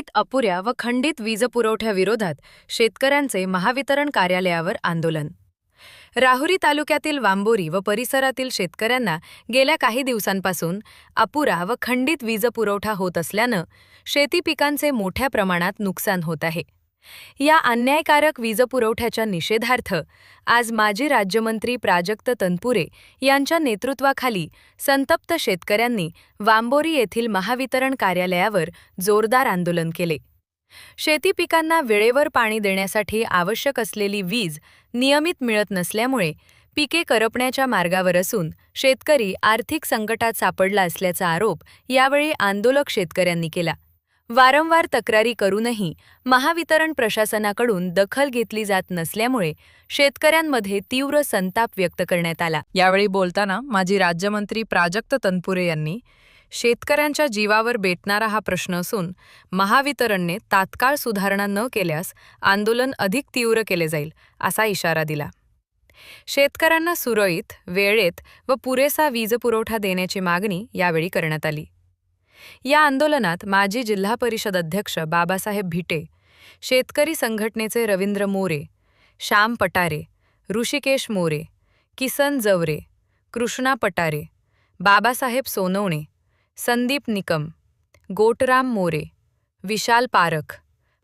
सुरळीत अपुऱ्या व खंडित वीजपुरवठ्याविरोधात शेतकऱ्यांचे महावितरण कार्यालयावर आंदोलन. राहुरी तालुक्यातील वांबोरी व परिसरातील शेतकऱ्यांना गेल्या काही दिवसांपासून अपुरा व खंडित वीजपुरवठा होत असल्यानं शेती पिकांचे मोठ्या प्रमाणात नुकसान होत आहे. या अन्यायकारक वीजपुरवठ्याच्या निषेधार्थ आज माजी राज्यमंत्री प्राजक्त तनपुरे यांच्या नेतृत्वाखाली संतप्त शेतकऱ्यांनी वांबोरी येथील महावितरण कार्यालयावर जोरदार आंदोलन केले. शेती पिकांना वेळेवर पाणी देण्यासाठी आवश्यक असलेली वीज नियमित मिळत नसल्यामुळे पिके करपण्याच्या मार्गावर असून शेतकरी आर्थिक संकटात सापडला असल्याचा आरोप यावेळी आंदोलक शेतकऱ्यांनी केला. वारंवार तक्रारी करूनही महावितरण प्रशासनाकडून दखल घेतली जात नसल्यामुळे शेतकऱ्यांमध्ये तीव्र संताप व्यक्त करण्यात आला. यावेळी बोलताना माजी राज्यमंत्री प्राजक्त तनपुरे यांनी शेतकऱ्यांच्या जीवावर बेतणारा हा प्रश्न असून महावितरणने तात्काळ सुधारणा न केल्यास आंदोलन अधिक तीव्र केले जाईल असा इशारा दिला. शेतकऱ्यांना सुरळीत, वेळेत व पुरेसा वीजपुरवठा देण्याची मागणी यावेळी करण्यात आली. या आंदोलनात माजी जिल्हा परिषद अध्यक्ष बाबासाहेब भिटे, शेतकरी संघटनेचे रवींद्र मोरे, श्याम पटारे, ऋषिकेश मोरे, किसन जवरे, कृष्णा पटारे, बाबासाहेब सोनवणे, संदीप निकम, गोटराम मोरे, विशाल पारख,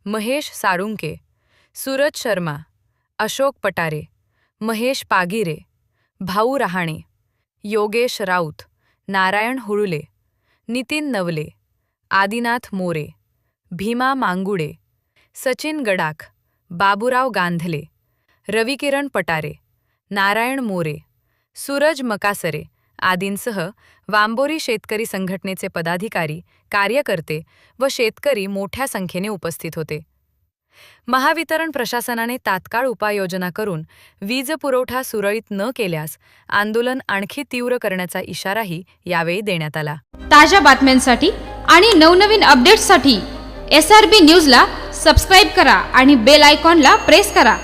महेश साळुंके, सूरज शर्मा, अशोक पटारे, महेश पागिरे, भाऊ रहाणे, योगेश राऊत, नारायण हुळुले, नितीन नवले, आदिनाथ मोरे, भीमा मांगुडे, सचिन गडाख, बाबूराव गांधले, रविकिरण पटारे, नारायण मोरे, सूरज मकासरे आदींसह वांबोरी शेतकरी संघटनेचे पदाधिकारी, कार्यकर्ते व शेतकरी मोठ्या संख्येने उपस्थित होते. महावितरण प्रशासनाने तात्काळ उपाययोजना करून वीज पुरवठा सुरळीत न केल्यास आंदोलन आणखी तीव्र करण्याचा इशाराही यावेळी देण्यात आला. ताज्या बातम्यांसाठी आणि नवनवीन अपडेट्ससाठी SRB न्यूजला सबस्क्राईब करा आणि बेल आयकॉनला प्रेस करा.